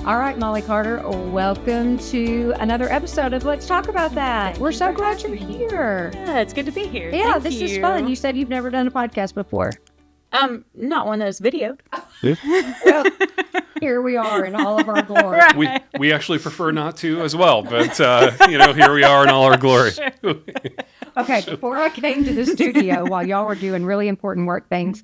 All right, Mollie Carter, welcome to another episode of Let's Talk About That. We're so glad you're here. Yeah, it's good to be here. Yeah, Thank this you. is fun. You said you've never done a podcast before. Not one that's videoed. Well, here we are in all of our glory. Right. We actually prefer not to as well, but here we are in all our glory. Okay, before I came to the studio, while y'all were doing really important work things,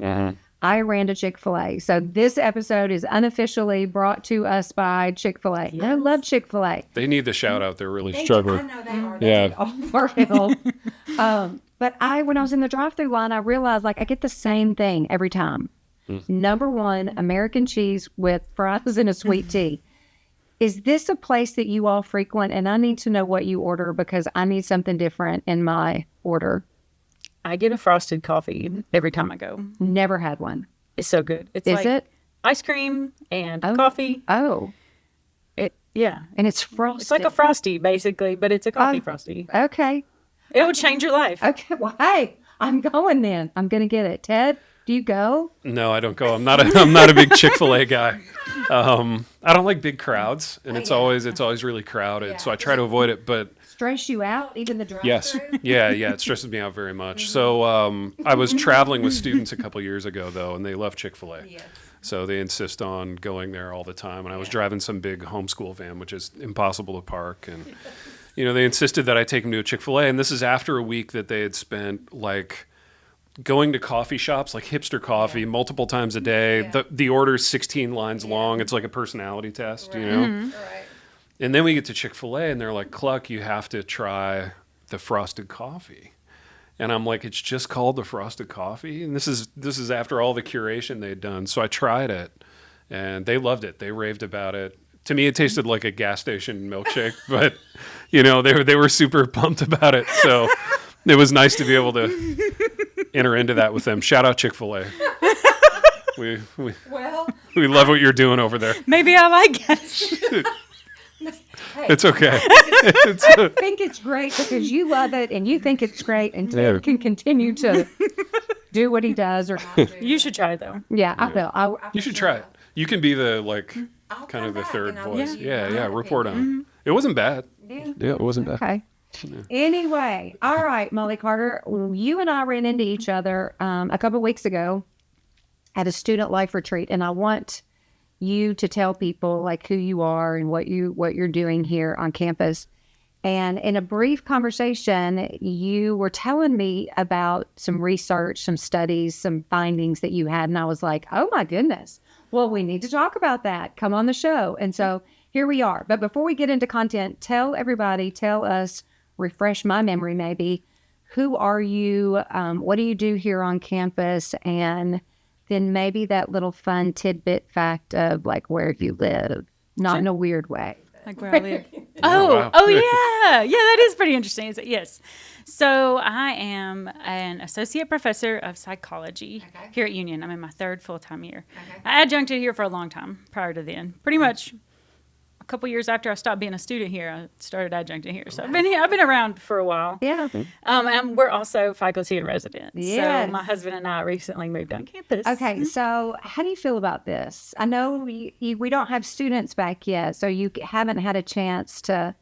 I ran to Chick-fil-A. So this episode is unofficially brought to us by Chick-fil-A. I love Chick-fil-A. They need the shout out. They're really struggling. I know they are. Yeah. All for help. But when I was in the drive-thru line, I realized I get the same thing every time. Number one, American cheese with fries and a sweet tea. Is this a place that you all frequent? And I need to know what you order because I need something different in my order. I get a frosted coffee every time I go. Never had one. It's so good. It's Is like it? ice cream and coffee. Oh. Yeah. And it's frosted. It's like a Frosty, basically, but it's a coffee Frosty. Okay. It will change your life. Okay. Well, hey, I'm going then. I'm going to get it. Ted, do you go? No, I don't go. I'm not a big Chick-fil-A guy. I don't like big crowds, and it's always really crowded. So I try to avoid it. But Stress you out, even the drive-thru? yes, yeah, it stresses me out very much. So I was traveling with students a couple years ago though, and they love Chick-fil-A. Yes. So they insist on going there all the time. And I was driving some big homeschool van, which is impossible to park. And, they insisted that I take them to a Chick-fil-A. And this is after a week that they had spent, going to coffee shops, like hipster coffee, multiple times a day. Yeah. The order's 16 lines long. It's like a personality test, Right. Right. And then we get to Chick-fil-A, and they're like, Cluck, you have to try the frosted coffee. And I'm like, it's just called the frosted coffee? And this is after all the curation they'd done. So I tried it, and they loved it. They raved about it. To me, it tasted like a gas station milkshake, but, they were super pumped about it. So it was nice to be able to enter into that with them. Shout out Chick-fil-A. We love what you're doing over there. Maybe I like it. It's okay. I think it's great because you love it and you think it's great and Ted can continue to do what he does. Or not do. You should try it, though. Yeah, I will. You should try it. You can be the kind of the third voice. Yeah. Report on it. It wasn't bad. Yeah, it wasn't bad. Okay. Anyway, all right, Mollie Carter, you and I ran into each other a couple of weeks ago at a student life retreat, and I want you to tell people who you are and what you're doing here on campus. And in a brief conversation, you were telling me about some research, some studies, some findings that you had, and I was like, oh my goodness. Well, we need to talk about that. Come on the show. And so here we are. But before we get into content, tell us, refresh my memory maybe, who are you? What do you do here on campus? And then maybe that little fun tidbit fact of where you live, not in a weird way. Like where I live. Wow. Oh yeah. Yeah, that is pretty interesting. Yes. So I am an associate professor of psychology here at Union. I'm in my third full-time year. I adjuncted here for a long time prior to then. Pretty much a couple years after I stopped being a student here, I started adjuncting here. So I've been around for a while. Yeah. And we're also faculty and residents. Yes. So my husband and I recently moved on campus. Okay, so how do you feel about this? I know we don't have students back yet, so you haven't had a chance to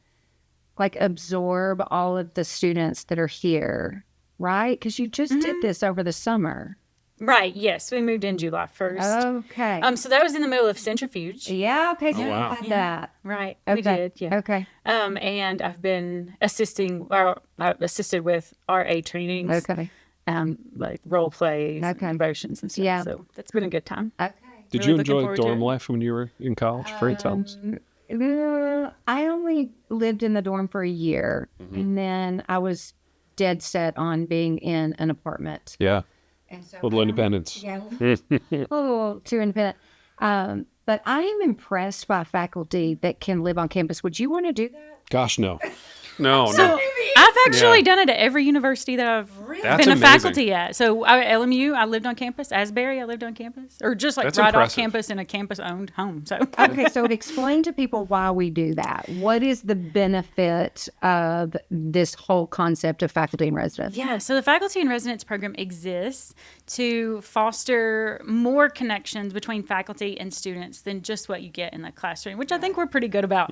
absorb all of the students that are here, right? Because you just did this over the summer. Right, yes. We moved in July 1st. Okay. So that was in the middle of centrifuge. Yeah, okay, so wow. you had that. Right, Okay. we did, yeah. Okay. And I've been I've assisted with RA trainings. Okay. Like role plays, devotions and stuff. Yeah. So that's been a good time. Okay. Did Really you looking enjoy forward to dorm it. life when you were in college? Afraid to tell us. I only lived in the dorm for a year, and then I was dead set on being in an apartment. Yeah. And so A little independence. Yeah, a little too independent. But I am impressed by faculty that can live on campus. Would you want to do that? Gosh, no. No. So I've actually done it at every university that I've That's been a amazing. faculty at. So LMU, I lived on campus. Asbury, I lived on campus. Or just like That's right impressive. off campus in a campus-owned home. So Okay, so explain to people why we do that. What is the benefit of this whole concept of faculty and residence? yeah, so the faculty in residence program exists to foster more connections between faculty and students than just what you get in the classroom, which I think we're pretty good about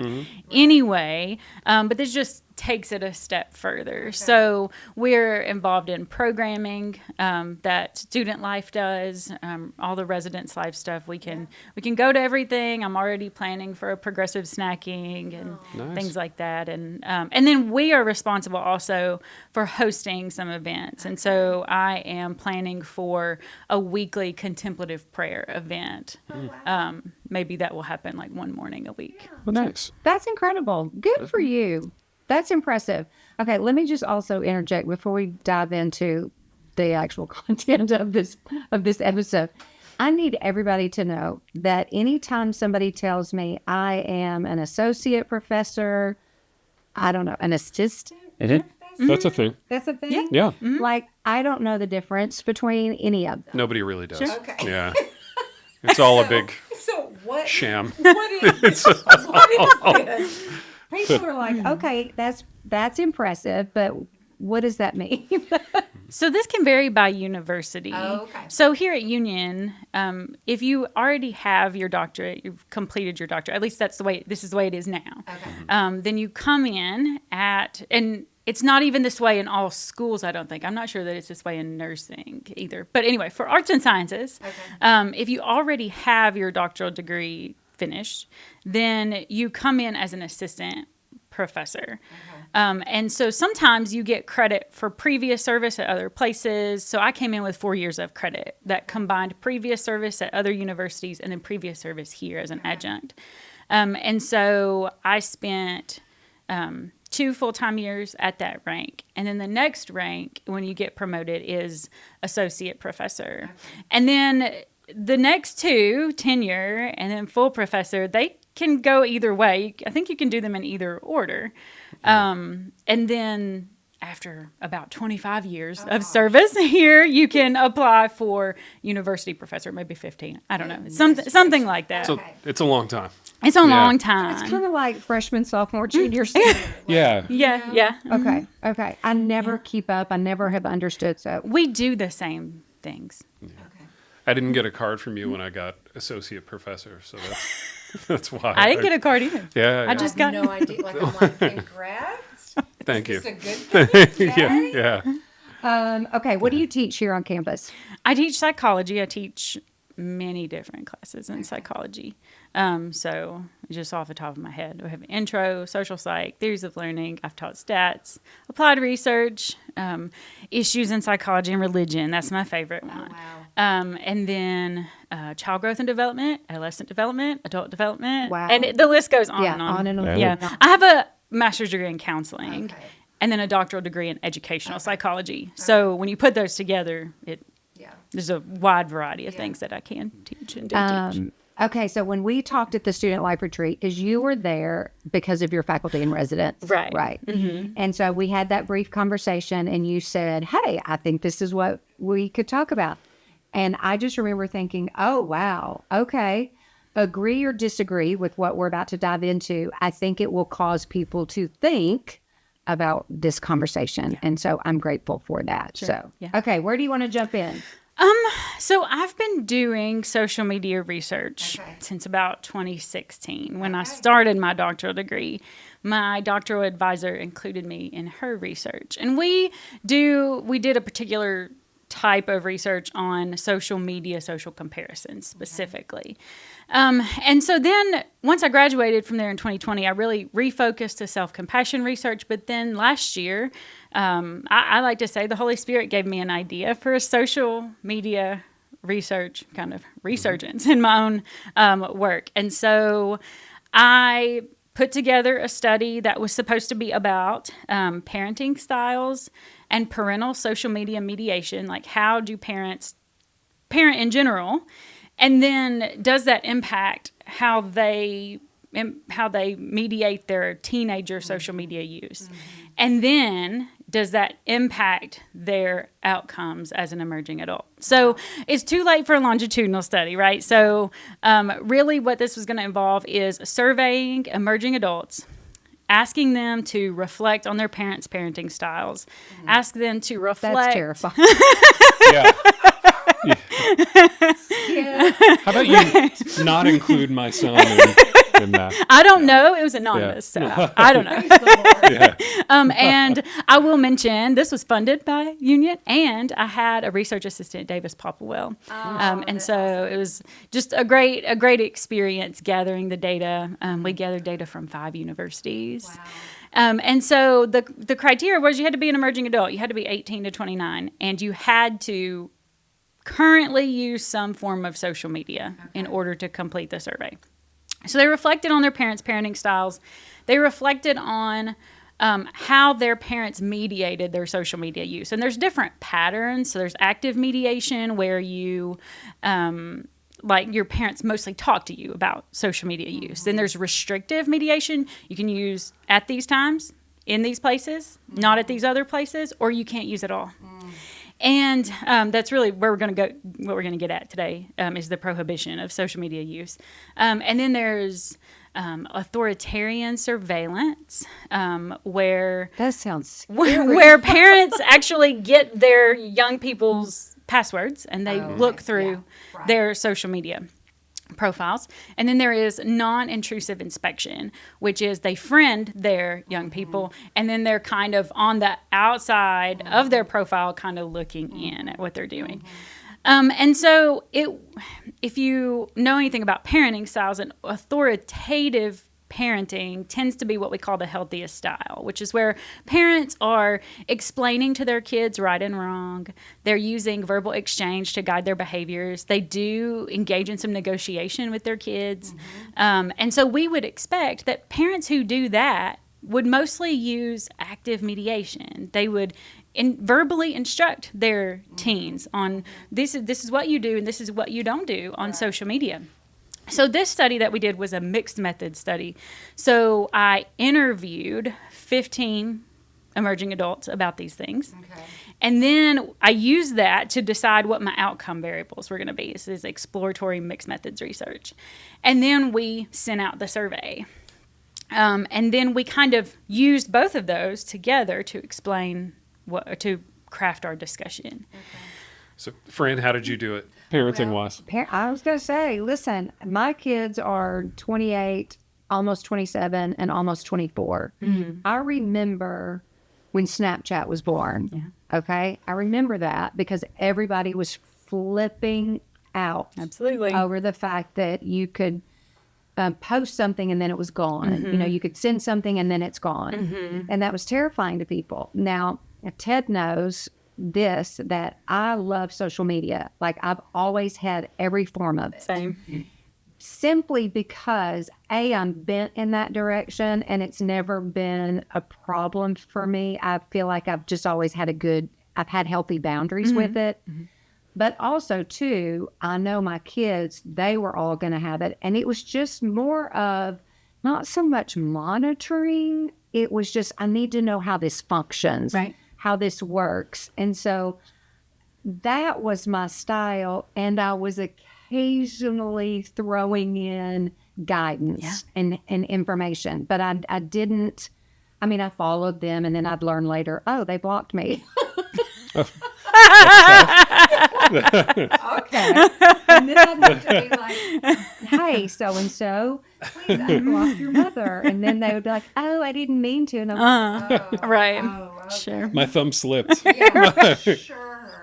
anyway. But this just takes it a step further. So we're involved in programming that student life does, all the residence life stuff. We can go to everything. I'm already planning for a progressive snacking and Nice. things like that, and then we are responsible also for hosting some events. And so I am planning for a weekly contemplative prayer event. Maybe that will happen like one morning a week. Well, nice. That's incredible. Good for you. That's impressive. Okay, let me just also interject before we dive into the actual content of this episode. I need everybody to know that anytime somebody tells me I am an associate professor, I don't know, an assistant, That's a thing. that's a thing? Yeah. Like, I don't know the difference between any of them. Nobody really does. Okay. Yeah. It's all a big So what? sham. What is this? People are like, okay, that's impressive, but what does that mean? So this can vary by university. Oh, okay. So here at Union, if you already have your doctorate, you've completed your doctorate, at least this is the way it is now. Okay. Then you come in and it's not even this way in all schools, I don't think. I'm not sure that it's this way in nursing either. But anyway, for arts and sciences, if you already have your doctoral degree finished, then you come in as an assistant professor. And so sometimes you get credit for previous service at other places. So I came in with 4 years of credit that combined previous service at other universities and then previous service here as an adjunct. And so I spent 2 full-time years at that rank. And then the next rank, when you get promoted, is associate professor. And then the next 2, tenure and then full professor, they can go either way. I think you can do them in either order. And then after about 25 years of service here, you can apply for university professor, maybe 15. I don't know. It's something like that. So it's a long time. It's a long time. It's kind of like freshman, sophomore, junior, senior. Yeah. Yeah. Okay. I never keep up. I never have understood. So We do the same things. I didn't get a card from you when I got associate professor, so that's why. I didn't get a card either. Yeah. I just got no idea. Like, I'm like, congrats. Thank you. It's a good thing. Yeah. okay. What do you teach here on campus? I teach psychology. I teach many different classes in psychology. So just off the top of my head, we have intro, social psych, theories of learning. I've taught stats, applied research, issues in psychology and religion. That's my favorite one. Wow. And then child growth and development, adolescent development, adult development. Wow. And the list goes on Yeah, and on. on and on. Yeah. I have a master's degree in counseling Okay. and then a doctoral degree in educational psychology. So when you put those together, there's a wide variety of things that I can teach and do teach. Okay, so when we talked at the student life retreat, because you were there because of your faculty in residence, Right. Right. And so we had that brief conversation, and you said, "Hey, I think this is what we could talk about." And I just remember thinking, "Oh, wow, okay." Agree or disagree with what we're about to dive into, I think it will cause people to think about this conversation, and so I'm grateful for that. So, Yeah. okay, where do you want to jump in? So I've been doing social media research since about 2016 when I started my doctoral degree. My doctoral advisor included me in her research, and we did a particular type of research on social media, social comparisons specifically. And so then once I graduated from there in 2020, I really refocused to self-compassion research. But then last year, I like to say the Holy Spirit gave me an idea for a social media research kind of resurgence in my own work. And so I put together a study that was supposed to be about parenting styles and parental social media mediation, like how do parents parent in general, and then does that impact how they mediate their teenager social media use. And then does that impact their outcomes as an emerging adult? So it's too late for a longitudinal study, right? So really what this was going to involve is surveying emerging adults, asking them to reflect on their parents' parenting styles, ask them to reflect. That's terrifying. Yeah. How about you not include my son in that? I don't know. It was anonymous, so I don't know. Yeah. And I will mention this was funded by Union, and I had a research assistant at Davis Popplewell. And so it was just a great experience gathering the data. We gathered data from 5 universities. Wow. And so the criteria was you had to be an emerging adult. You had to be 18 to 29, and you had to currently use some form of social media in order to complete the survey. So they reflected on their parents' parenting styles. They reflected on how their parents mediated their social media use. And there's different patterns. So there's active mediation where you, like your parents mostly talk to you about social media use. Then there's restrictive mediation. You can use at these times, in these places, not at these other places, or you can't use it all. And that's really where we're going to go. What we're going to get at today is the prohibition of social media use. And then there's authoritarian surveillance, where That sounds where parents actually get their young people's passwords and they look through their social media profiles. And then there is non-intrusive inspection, which is they friend their young people and then they're kind of on the outside of their profile kind of looking in at what they're doing. And so if you know anything about parenting styles, an authoritative parenting tends to be what we call the healthiest style, which is where parents are explaining to their kids right and wrong. They're using verbal exchange to guide their behaviors. They do engage in some negotiation with their kids. And so we would expect that parents who do that would mostly use active mediation. They would verbally instruct their teens on this is what you do and this is what you don't do on social media. So this study that we did was a mixed method study. So I interviewed 15 emerging adults about these things. Okay. And then I used that to decide what my outcome variables were going to be. This is exploratory mixed methods research. And then we sent out the survey. And then we kind of used both of those together to explain to craft our discussion. So, Fran, how did you do it? Parenting wise. I was going to say, listen, my kids are 28, almost 27, and almost 24. I remember when Snapchat was born. Yeah. Okay. I remember that because everybody was flipping out Absolutely. over the fact that you could post something and then it was gone. You know, you could send something and then it's gone. And that was terrifying to people. Now, Ted knows this, that I love social media. Like I've always had every form of it. Same. Simply because I'm bent in that direction and it's never been a problem for me. I feel like I've just always had I've had healthy boundaries with it. But also too, I know my kids, they were all going to have it. And it was just more of not so much monitoring. It was just, I need to know how this functions. Right. How this works. And so that was my style. And I was occasionally throwing in guidance and information. But I didn't, I followed them and then I'd learn later, oh, they blocked me. Okay. And then I'd have to be like, hey, so-and-so, please unblock your mother. And then they would be like, oh, I didn't mean to. And I'm like, Right. Okay. Sure. My thumb slipped. Yeah, sure.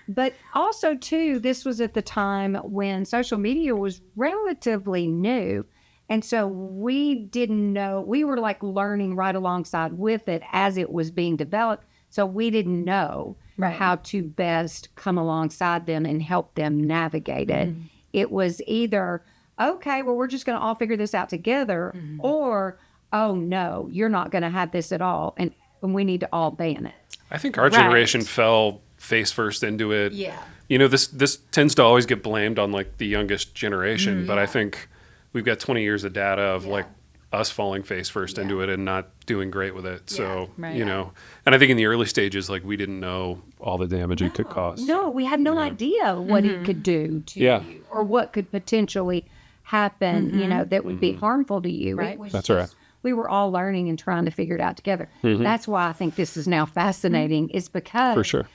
But also, too, this was at the time when social media was relatively new. And so we didn't know, we were like learning right alongside with it as it was being developed. So we didn't know how to best come alongside them and help them navigate it. It was either, okay, well, we're just going to all figure this out together, or, oh, no, you're not going to have this at all. And we need to all ban it. I think our generation fell face first into it. Yeah. You know, this tends to always get blamed on like the youngest generation, but I think we've got 20 years of data of like us falling face first into it and not doing great with it. So, Right. you know, and I think in the early stages, like we didn't know. All the damage it could cause. No, we had no idea what it could do to Yeah. you or what could potentially happen, you know, that would be harmful to you. Right. It was That's right. We were all learning and trying to figure it out together. That's why I think this is now fascinating, is because For sure.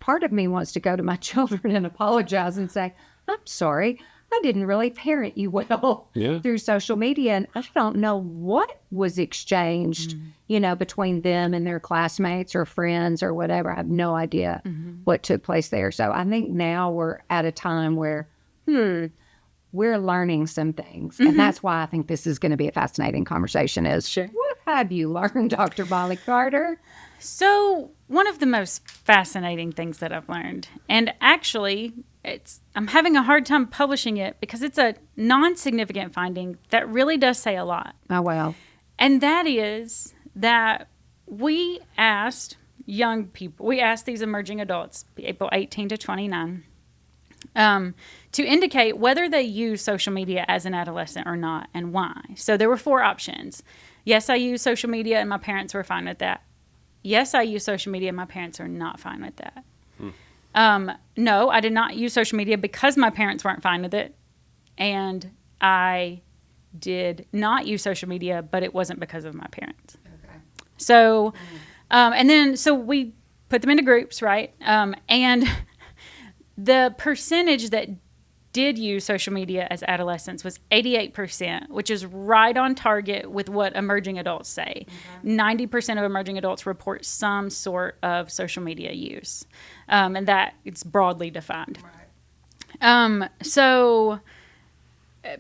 part of me wants to go to my children and apologize and say, I'm sorry, I didn't really parent you well Yeah. through social media. And I don't know what was exchanged, you know, between them and their classmates or friends or whatever. I have no idea what took place there. So I think now we're at a time where, we're learning some things. And that's why I think this is going to be a fascinating conversation is, Sure. what have you learned, Dr. Mollie Carter? So one of the most fascinating things that I've learned, and actually I'm having a hard time publishing it because it's a non-significant finding that really does say a lot. Oh, well. And that is that we asked young people, we asked these emerging adults, people 18 to 29, to indicate whether they use social media as an adolescent or not and why. So there were 4 options. Yes, I use social media and my parents were fine with that. Yes, I use social media and my parents are not fine with that. No, I did not use social media because my parents weren't fine with it. And I did not use social media, but it wasn't because of my parents. Okay. So, and then, so we put them into groups, right? And the percentage that did use social media as adolescents was 88%, which is right on target with what emerging adults say. 90% of emerging adults report some sort of social media use, and that it's broadly defined. So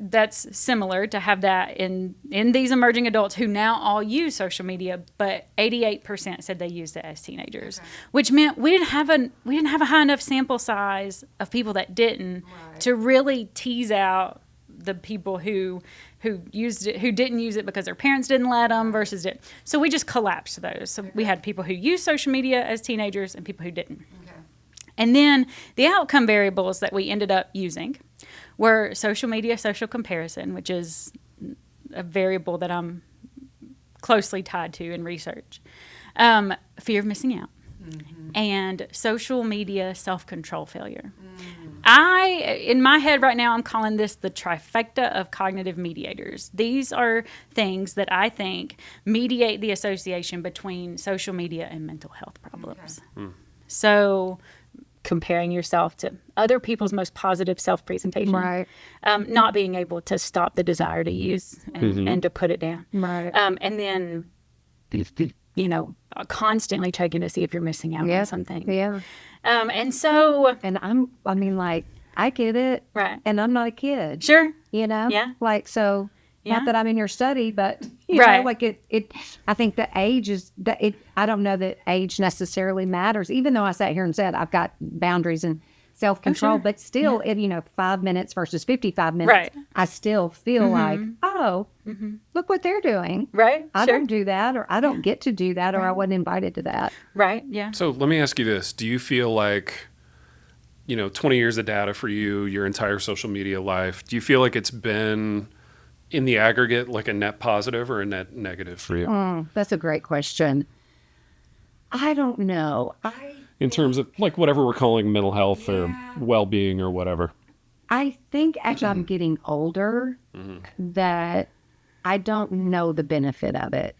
that's similar to have that in these emerging adults who now all use social media, but 88% said they used it as teenagers, which meant we didn't have a high enough sample size of people that didn't to really tease out the people who used it, who didn't use it because their parents didn't let them versus did. So we just collapsed those. So we had people who used social media as teenagers and people who didn't. And then the outcome variables that we ended up using were social media, social comparison, which is a variable that I'm closely tied to in research, fear of missing out, and social media self-control failure. In my head right now, I'm calling this the trifecta of cognitive mediators. These are things that I think mediate the association between social media and mental health problems. So comparing yourself to other people's most positive self-presentation, Right. Not being able to stop the desire to use and to put it down. Right. And then, you know, constantly checking to see if you're missing out on something. Yeah. And so, And I mean, like, I get it. right. And I'm not a kid. Sure. You know? Yeah. Like, so, Yeah. not that I'm in your study, but, you Right. know, like I think the age is, I don't know that age necessarily matters, even though I sat here and said I've got boundaries and self-control, sure. but still, if, you know, 5 minutes versus 55 minutes, Right. I still feel like, oh, look what they're doing. Right. I sure. don't do that, or I don't get to do that, or I wasn't invited to that. Right. Yeah. So let me ask you this. Do you feel like, 20 years of data for you, your entire social media life, do you feel like it's been, in the aggregate, like a net positive or a net negative for you? That's a great question. I don't know. In terms of like whatever we're calling mental health or well-being or whatever. I think as I'm getting older, that I don't know the benefit of it.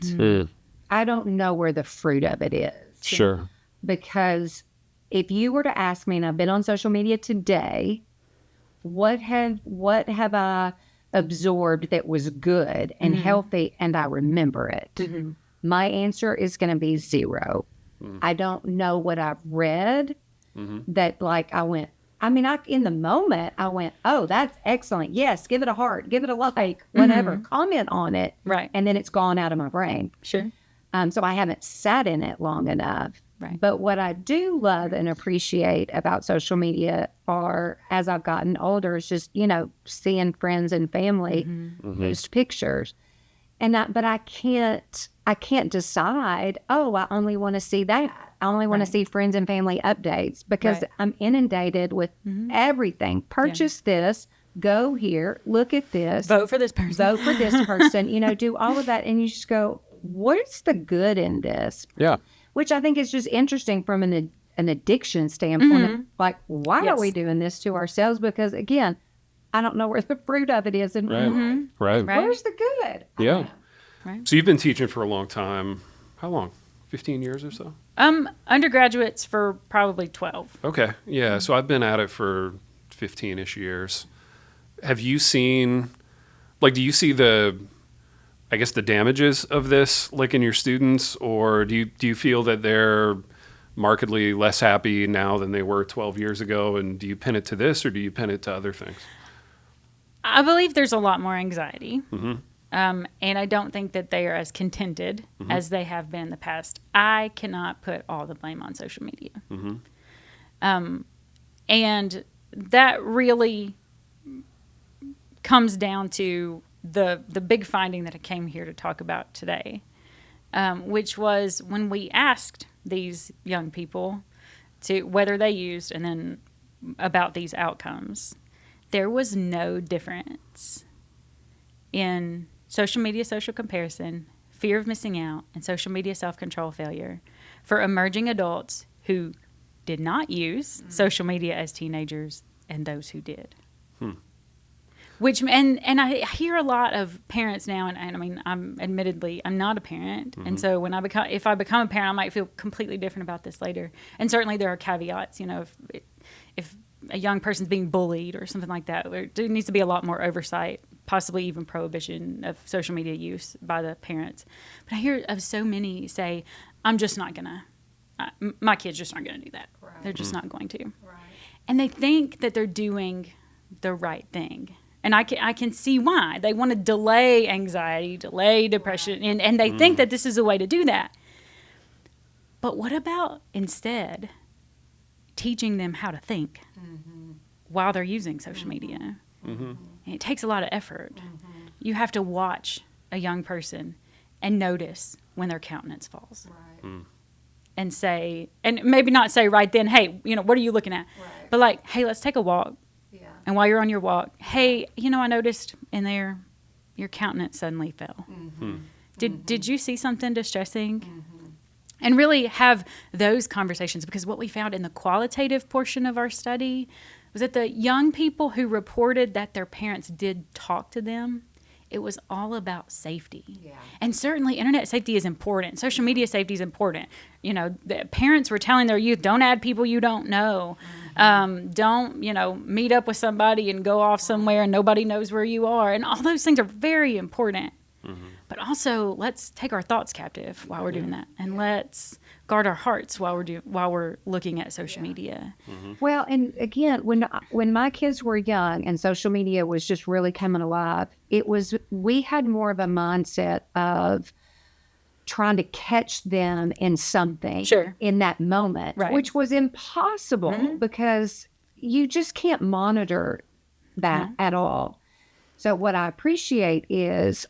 I don't know where the fruit of it is. Sure. Because if you were to ask me, and I've been on social media today, what have I absorbed that was good and healthy and I remember it? My answer is going to be 0. I don't know what I've read that, like, in the moment I went, oh, that's excellent. Yes, give it a heart, give it a like, whatever, comment on it. Right. And then it's gone out of my brain. Sure. So I haven't sat in it long enough. Right. But what I do love and appreciate about social media are, as I've gotten older, is just, seeing friends and family post pictures. But I can't decide, oh, I only want to see that. I only want to see friends and family updates because I'm inundated with everything. Purchase this, go here, look at this, Vote for this person. vote for this person, do all of that. And you just go, what's the good in this? Yeah. Which I think is just interesting from an addiction standpoint. Like, why are Yes. we doing this to ourselves? Because again, I don't know where the fruit of it is. And Right. Right. where's the good? Yeah. So you've been teaching for a long time. How long? 15 years or so? Undergraduates for probably 12. Okay. Yeah. So I've been at it for 15-ish years. Have you seen, do you see the damages of this, in your students, or do you feel that they're markedly less happy now than they were 12 years ago? And do you pin it to this, or do you pin it to other things? I believe there's a lot more anxiety. And I don't think that they are as contented as they have been in the past. I cannot put all the blame on social media. And that really comes down to the big finding that I came here to talk about today, which was when we asked these young people to whether they used and then about these outcomes, there was no difference in social media social comparison, fear of missing out, and social media self-control failure for emerging adults who did not use social media as teenagers and those who did. Which and I hear a lot of parents now, and I mean, I'm not a parent, and so if I become a parent, I might feel completely different about this later. And certainly there are caveats, if a young person's being bullied or something like that, there needs to be a lot more oversight, possibly even prohibition of social media use by the parents. But I hear of so many say, "I'm just not gonna, my kids just aren't gonna do that. Right. They're just not going to," Right. and they think that they're doing the right thing. And I can see why. They want to delay anxiety, delay depression, and they think that this is a way to do that. But what about instead teaching them how to think while they're using social media? And it takes a lot of effort. You have to watch a young person and notice when their countenance falls. Right. And say, and maybe not say right then, "Hey, what are you looking at?" Right. But like, "Hey, let's take a walk." Yeah. And while you're on your walk, "Hey, I noticed in there your countenance suddenly fell. Did you see something distressing?" And really have those conversations, because what we found in the qualitative portion of our study was that the young people who reported that their parents did talk to them, it was all about safety. Yeah. And certainly internet safety is important. Social media safety is important. The parents were telling their youth, don't add people you don't know. Don't, meet up with somebody and go off somewhere and nobody knows where you are. And all those things are very important. But also, let's take our thoughts captive while we're doing that. And let's guard our hearts while we're looking at social media. Well, and again, when my kids were young and social media was just really coming alive, we had more of a mindset of trying to catch them in something in that moment, Right. which was impossible because you just can't monitor that at all. So what I appreciate is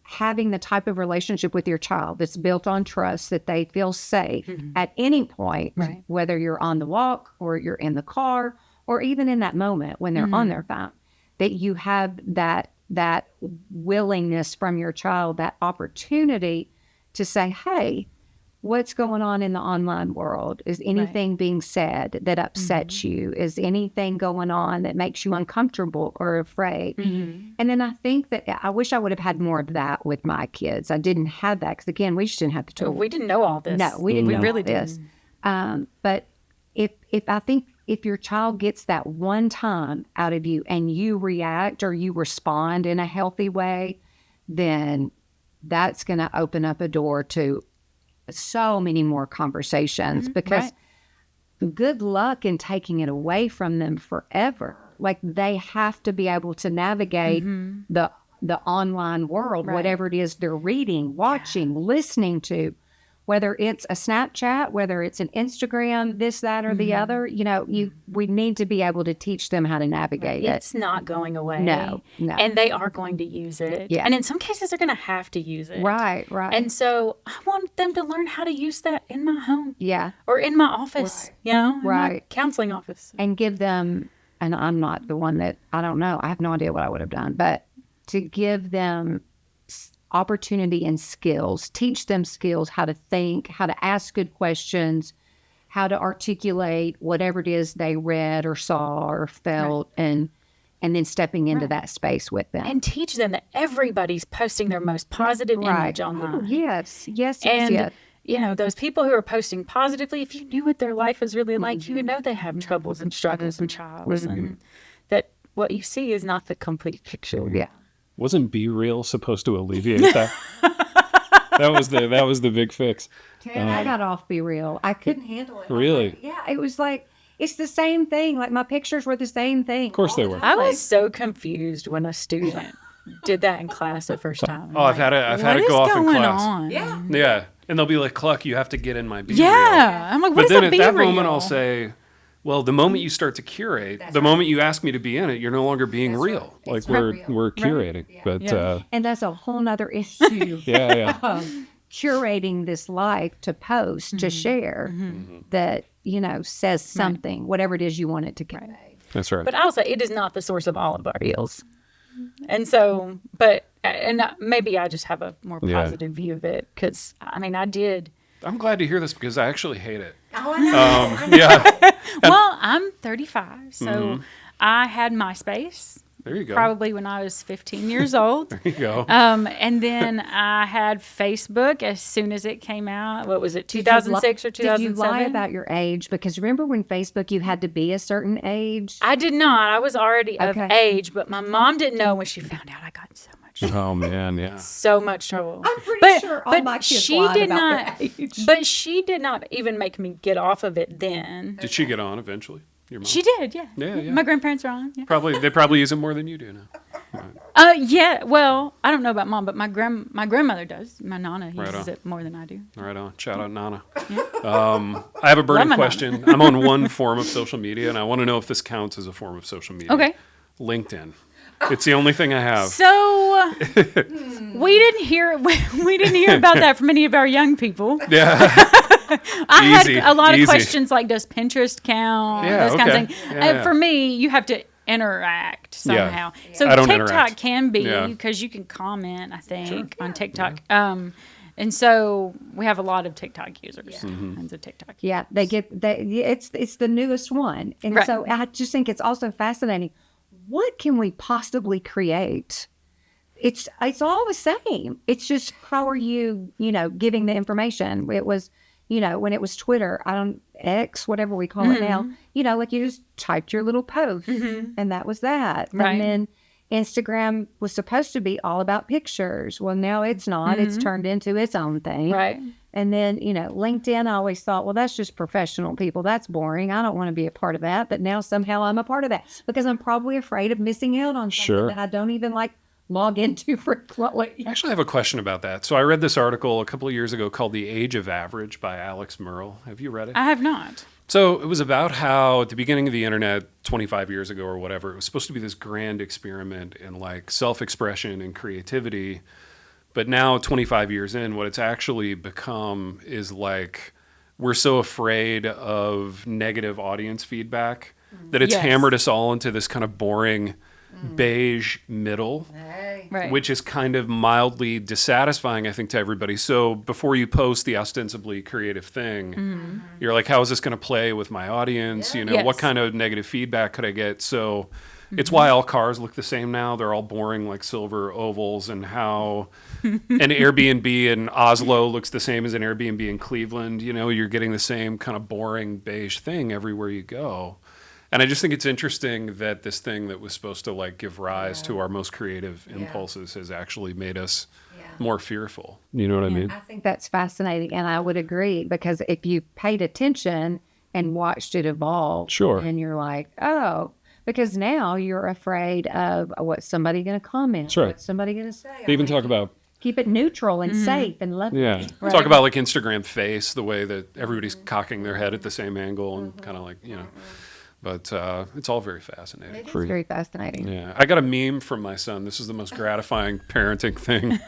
having the type of relationship with your child that's built on trust, that they feel safe at any point, Right. whether you're on the walk or you're in the car or even in that moment when they're on their phone, that you have that willingness from your child, that opportunity to say, "Hey, what's going on in the online world? Is anything being said that upsets you? Is anything going on that makes you uncomfortable or afraid?" And then I think that I wish I would have had more of that with my kids. I didn't have that because, again, we just didn't have the tools. We didn't know all this. No, we didn't know really all this. didn't. But I think if your child gets that one time out of you and you react or you respond in a healthy way, then that's going to open up a door to so many more conversations, because good luck in taking it away from them forever. Like, they have to be able to navigate the online world, whatever it is they're reading, watching, listening to, whether it's a Snapchat, whether it's an Instagram, this, that, or the other. We need to be able to teach them how to navigate it. It's not going away. No. And they are going to use it. Yeah. And in some cases, they're going to have to use it. Right. And so I want them to learn how to use that in my home Yeah. or in my office, in my Right. counseling office. And give them and I'm not the one that, I don't know, I have no idea what I would have done, but to give them opportunity and skills, teach them skills, how to think, how to ask good questions, how to articulate whatever it is they read or saw or felt, and then stepping into that space with them. And teach them that everybody's posting their most positive image online. Oh, yes. And, you know, those people who are posting positively, if you knew what their life is really like, you would know they have troubles and struggles and trials, and that what you see is not the complete picture. Yeah. Wasn't Be Real supposed to alleviate that? That was the big fix. I got off Be Real. I couldn't handle it. Really? Yeah, it was like, it's the same thing. Like, my pictures were the same thing. Of course they were. I was so confused when a student did that in class the first time. Oh, I've had it go off in class. On? Yeah. And they'll be like, Cluck, you have to get in my Be Yeah. I'm like, what But is then a at Be that Real? moment, I'll say, well, the moment you start to curate, the moment you ask me to be in it, you're no longer being real. Like we're curating, but And that's a whole nother issue. yeah. Curating this life to post, to share, that, you know, says something, whatever it is you want it to convey. That's right. But also, it is not the source of all of our ills. And so, maybe I just have a more positive view of it, because, I mean, I did. I'm glad to hear this because I actually hate it. Oh, I know. Yeah. Well, I'm 35, so I had MySpace. There you go. Probably when I was 15 years old. There you go. And then I had Facebook as soon as it came out. What was it, 2006 or 2007? Did you lie about your age? Because remember when Facebook, you had to be a certain age? I did not. I was already of Okay. age, but my mom didn't know when she found out I got in Oh man, yeah. so much trouble. I'm pretty sure all but my kids she lied did about not. their age. But she did not even make me get off of it then. Did she get on eventually? Your mom? She did, yeah. Yeah. My grandparents are on. Yeah. They probably use it more than you do now. Yeah. Well, I don't know about mom, but my grandmother does. My nana Right uses on. it more than I do. Right on. Shout out Nana. I have a burning Love my question. I'm on one form of social media, and I want to know if this counts as a form of social media. Okay. LinkedIn. It's the only thing I have. So we didn't hear about that from any of our young people. Yeah. I Easy, had a lot of easy. questions like, does Pinterest count? Yeah, Those kinds of okay. things. Yeah. For me, you have to interact somehow. So I don't TikTok interact. can be, Yeah. because you can comment, I think, on TikTok. And so we have a lot of TikTok users. Tons of TikTok. Yeah, it's the newest one. And Right. so I just think it's also fascinating. What can we possibly create? It's all the same. It's just, how are you, giving the information? It was, when it was Twitter, X, whatever we call it now, like you just typed your little post and that was that. Right. And then Instagram was supposed to be all about pictures. Well, now it's not. It's turned into its own thing. Right. And then, LinkedIn, I always thought, well, that's just professional people. That's boring. I don't want to be a part of that. But now somehow I'm a part of that because I'm probably afraid of missing out on something Sure. that I don't even log into frequently. Actually, I have a question about that. So I read this article a couple of years ago called The Age of Average by Alex Merle. Have you read it? I have not. So it was about how at the beginning of the internet, 25 years ago or whatever, it was supposed to be this grand experiment in self-expression and creativity. But now 25 years in, what it's actually become is we're so afraid of negative audience feedback that it's Yes. hammered us all into this kind of boring beige middle. Right. Which is kind of mildly dissatisfying, I think, to everybody. So before you post the ostensibly creative thing, you're like, how is this going to play with my audience? Yes. What kind of negative feedback could I get? So it's why all cars look the same now. They're all boring, like silver ovals, and how an Airbnb in Oslo looks the same as an Airbnb in Cleveland. You're getting the same kind of boring beige thing everywhere you go. And I just think it's interesting that this thing that was supposed to give rise to our most creative impulses has actually made us more fearful. You know what I mean? I think that's fascinating. And I would agree, because if you paid attention and watched it evolve, Sure. and you're like, oh, because now you're afraid of what's somebody going to comment. That's right. What's somebody going to say. They even talk about Keep it neutral and safe and lovely. yeah. Talk about Instagram face, the way that everybody's cocking their head at the same angle and kind of But it's all very fascinating. It's very fascinating. Yeah, I got a meme from my son. This is the most gratifying parenting thing.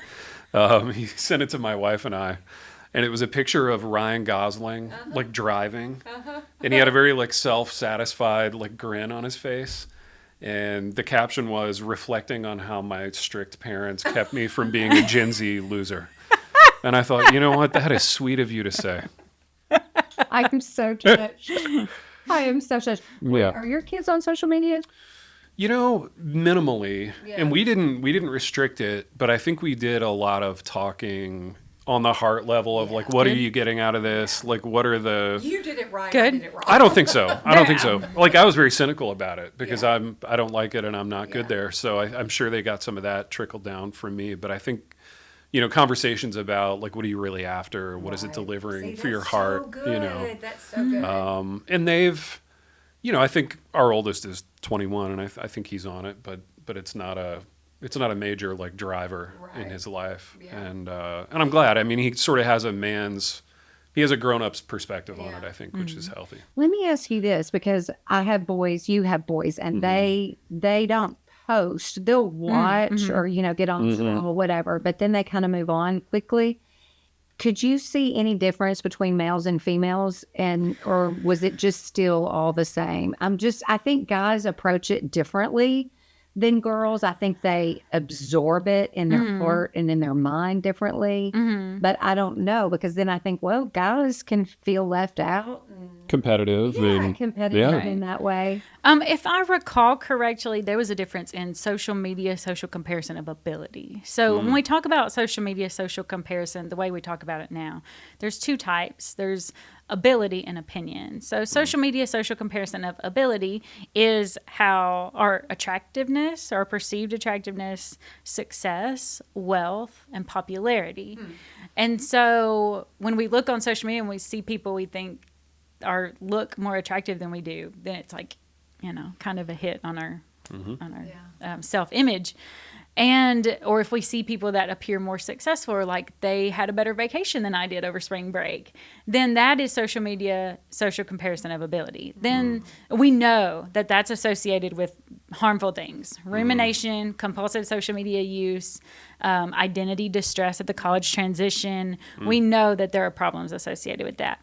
He sent it to my wife and I, And it was a picture of Ryan Gosling, like driving. And he had a very like self-satisfied like grin on his face. And the caption was reflecting on how my strict parents kept me from being a Gen Z loser. And I thought, you know what? That is sweet of you to say. I am so touched. I am so touched. Yeah. Are your kids on social media? You know, minimally, and we didn't restrict it, but I think we did a lot of talking on the heart level of like, what are you getting out of this? Like, what are the? You did it right. Good. I did it wrong. I don't think so. I don't think so. Like, I was very cynical about it because I don't like it and I'm not good there. So I'm sure they got some of that trickled down from me. But I think, you know, conversations about like, what are you really after? What is it delivering for your heart? So good. You know, That's so good. and they've, you know, I think our oldest is 21 and I think he's on it, but it's not a major like driver in his life. Yeah. And I'm glad. I mean, he sort of has he has a grown-up's perspective on it, I think, which is healthy. Let me ask you this, because I have boys, you have boys, and they don't post. They'll watch or, you know, get on or whatever, but then they kind of move on quickly. Could you see any difference between males and females, or was it just still all the same? I think guys approach it differently than girls. I think they absorb it in their heart and in their mind differently. But I don't know, because then I think, well, guys can feel left out. Competitive. and Competitive in that way. If I recall correctly, there was a difference in social media, social comparison of ability. So when we talk about social media, social comparison, the way we talk about it now, there's two types. There's ability and opinion. So social media, social comparison of ability is how our attractiveness, our perceived attractiveness, success, wealth, and popularity. And so when we look on social media and we see people we think look more attractive than we do, then it's like, you know, kind of a hit on our self-image. Or if we see people that appear more successful, or like they had a better vacation than I did over spring break, then that is social media, social comparison of ability. Then we know that that's associated with harmful things: rumination, compulsive social media use, identity distress at the college transition. We know that there are problems associated with that.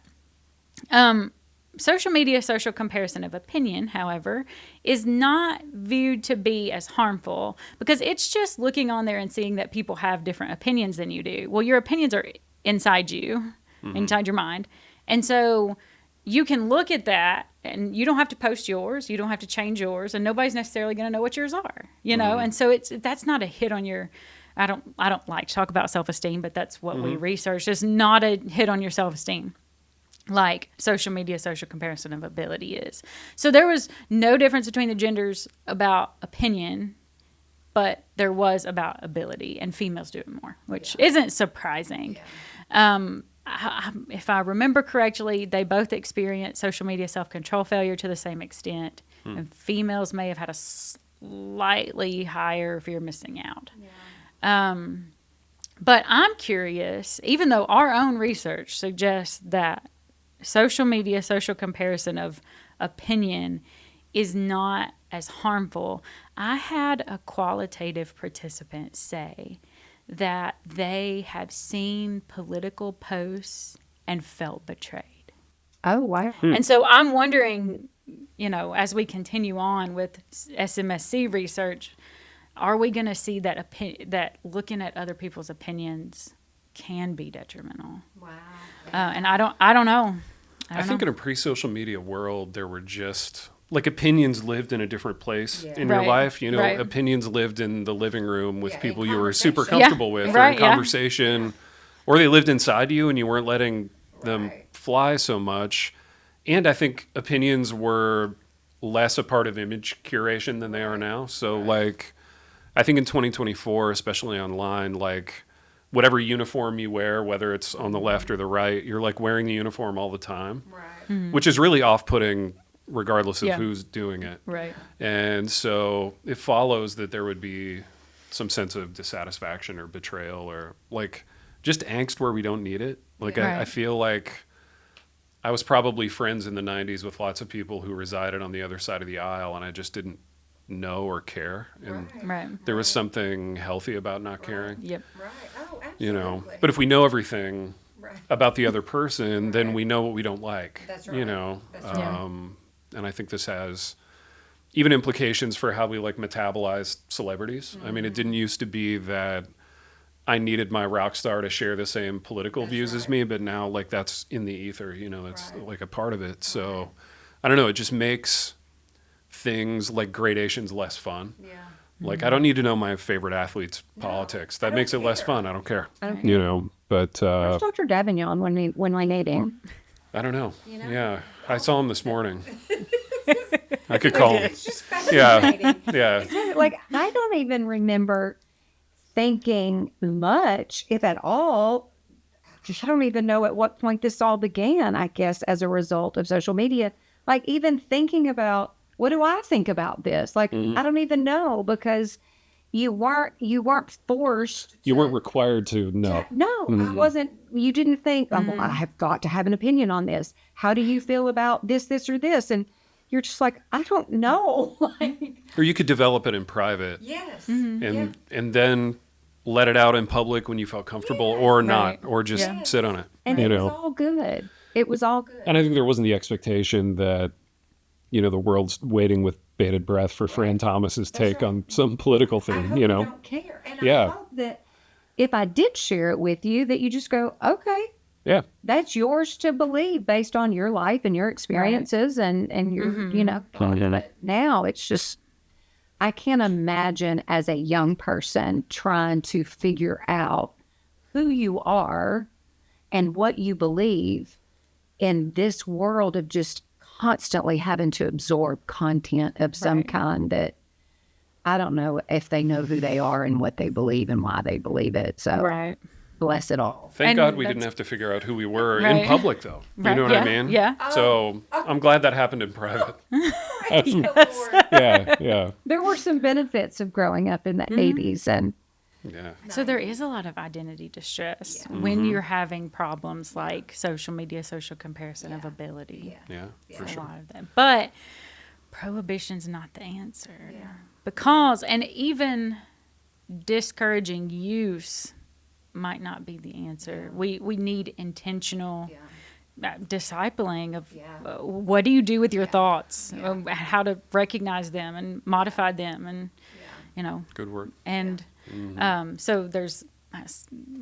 Social media, social comparison of opinion, however, is not viewed to be as harmful, because it's just looking on there and seeing that people have different opinions than you do. Well, your opinions are inside you, inside your mind. And so you can look at that and you don't have to post yours. You don't have to change yours, and nobody's necessarily going to know what yours are, you know? And so that's not a hit on your, I don't like to talk about self-esteem, but that's what we researched. It's not a hit on your self-esteem like social media, social comparison of ability is. So there was no difference between the genders about opinion, but there was about ability, and females do it more, which isn't surprising. If I remember correctly, they both experienced social media self-control failure to the same extent, and females may have had a slightly higher fear of missing out. But I'm curious, even though our own research suggests that social media, social comparison of opinion is not as harmful, I had a qualitative participant say that they have seen political posts and felt betrayed. Oh, wow. And so I'm wondering, you know, as we continue on with SMSC research, are we going to see that that looking at other people's opinions can be detrimental? Wow. And I don't know. I think in a pre-social media world, there were just like opinions lived in a different place in your life. You know, opinions lived in the living room with people you were super comfortable with, or in conversation, or they lived inside you and you weren't letting them fly so much. And I think opinions were less a part of image curation than they are now. So like, I think in 2024, especially online, like whatever uniform you wear, whether it's on the left or the right, you're like wearing the uniform all the time, which is really off-putting regardless of who's doing it. Right. And so it follows that there would be some sense of dissatisfaction or betrayal or like just angst where we don't need it. Like I feel like I was probably friends in the 90s with lots of people who resided on the other side of the aisle, and I just didn't know or care. And there was something healthy about not caring. Yep. Right. Oh, absolutely. You know, but if we know everything, about the other person, then we know what we don't like. That's You right. know, That's right. and I think this has even implications for how we like metabolize celebrities. I mean, it didn't used to be that I needed my rock star to share the same political views as me, but now like that's in the ether. You know, it's like a part of it. So I don't know. It just makes things like gradations less fun. Yeah. Like I don't need to know my favorite athlete's politics. That makes it less fun. I don't care. You know, but Where's Dr. Davignon when I need him? I don't know. Yeah, I saw him this morning. I could call him. It's just Yeah, fascinating. yeah. Like, I don't even remember thinking much, if at all. I don't even know at what point this all began, I guess, as a result of social media. Like, even thinking about, what do I think about this? Like, I don't even know, because you weren't forced. you weren't required to know. No, I wasn't. You didn't think, oh, well, I have got to have an opinion on this. How do you feel about this, or this? And you're just like, I don't know. Like, Or you could develop it in private, yes. and then let it out in public when you felt comfortable, or not, Right. or just sit on it. And You it know. was all good. It was all good. And I think there wasn't the expectation that, you know, the world's waiting with bated breath for Fran Thomas's take on some political I thing, hope you know. don't care. And Yeah. I hope that if I did share it with you, that you just go, okay, Yeah. that's yours to believe based on your life and your experiences and your, you know. But now it's just, I can't imagine as a young person trying to figure out who you are and what you believe in this world of just constantly having to absorb content of some kind that I don't know if they know who they are and what they believe and why they believe it. So Right. bless it all. Thank And God we didn't that's- have to figure out who we were in Right. public, though. You Right. know what Yeah. I mean? Yeah. So I'm glad that happened in private. Yeah. Yeah. There were some benefits of growing up in the 80s and Yeah. So there is a lot of identity distress when you're having problems like social media, social comparison of ability. Yeah. For A sure. lot of them. But prohibition's not the answer. Because, and even discouraging use might not be the answer. We need intentional discipling of what do you do with your thoughts, how to recognize them and modify them, and you know, Good work. and so there's,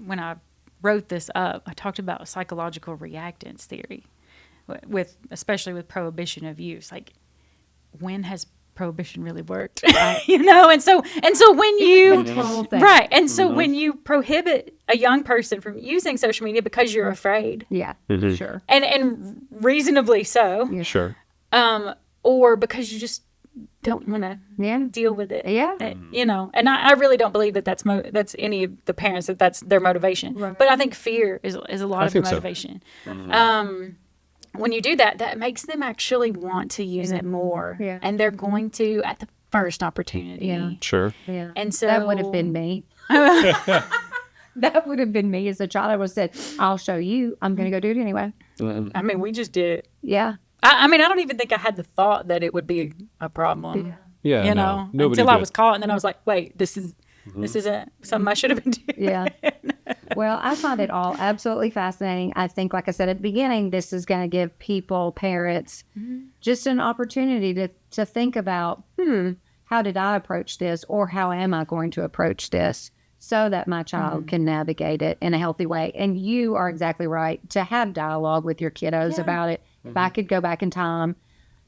when I wrote this up, I talked about psychological reactance theory, with especially with prohibition of use. Like, when has prohibition really worked? You know, and so when you control thing. right, and so when you prohibit a young person from using social media because you're afraid, yeah, sure. and reasonably so, Sure. or because you just don't want to Yeah. deal with it. Yeah. You know, and I really don't believe that that's any of the parents that's their motivation. Right. But I think fear is a lot I of the think so. motivation. When you do that, that makes them actually want to use it more, Yeah. and they're going to at the first opportunity. Yeah. Sure. Yeah. And so That would have been me. That would have been me as a child. I would have said, I'll show you. I'm going to go do it anyway. I mean, we just did it. Yeah. I mean, I don't even think I had the thought that it would be a problem. Yeah. You no, know, nobody until I did. was caught, and then I was like, wait, this isn't something I should have been doing. Yeah. Well, I find it all absolutely fascinating. I think, like I said at the beginning, this is going to give people, parents, just an opportunity to think about, how did I approach this, or how am I going to approach this, so that my child can navigate it in a healthy way. And you are exactly right, to have dialogue with your kiddos about it. If I could go back in time,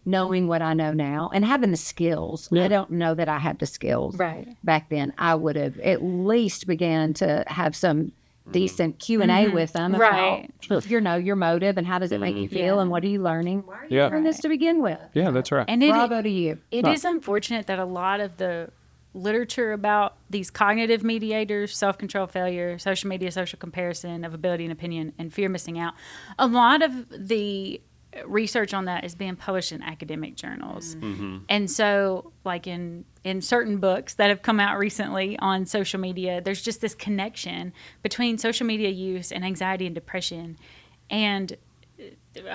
knowing what I know now and having the skills. I don't know that I had the skills Right. back then. I would have at least began to have some decent Q&A with them about, Right. your motive and how does it make you feel and what are you learning? Why are you Yeah. learning this to begin with? Yeah, that's right. And Bravo to you. It is unfortunate that a lot of the literature about these cognitive mediators, self-control failure, social media, social comparison of ability and opinion, and fear missing out, a lot of the research on that is being published in academic journals. And so, like in certain books that have come out recently on social media, there's just this connection between social media use and anxiety and depression. And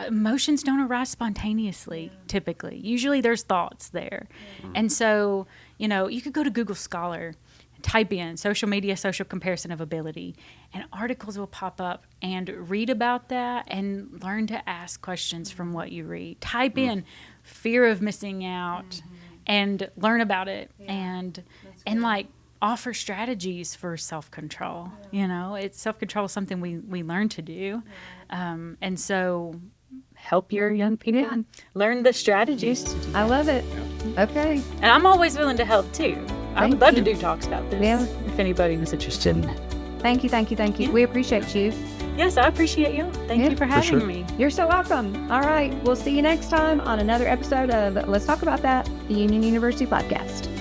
emotions don't arise spontaneously, typically. Usually there's thoughts there. And so, you know, you could go to Google Scholar and type in social media, social comparison of ability, and articles will pop up, and read about that and learn to ask questions from what you read. Type in fear of missing out and learn about it, and like offer strategies for self-control. You know, it's self-control is something we learn to do. And so help your young people learn the strategies. I love it. Okay. And I'm always willing to help too. I would love to do talks about this. Yeah. If anybody was interested. Thank you. We appreciate you. Yes, I appreciate you. Thank you for having sure. me. You're so welcome. All right. We'll see you next time on another episode of Let's Talk About That, the Union University podcast.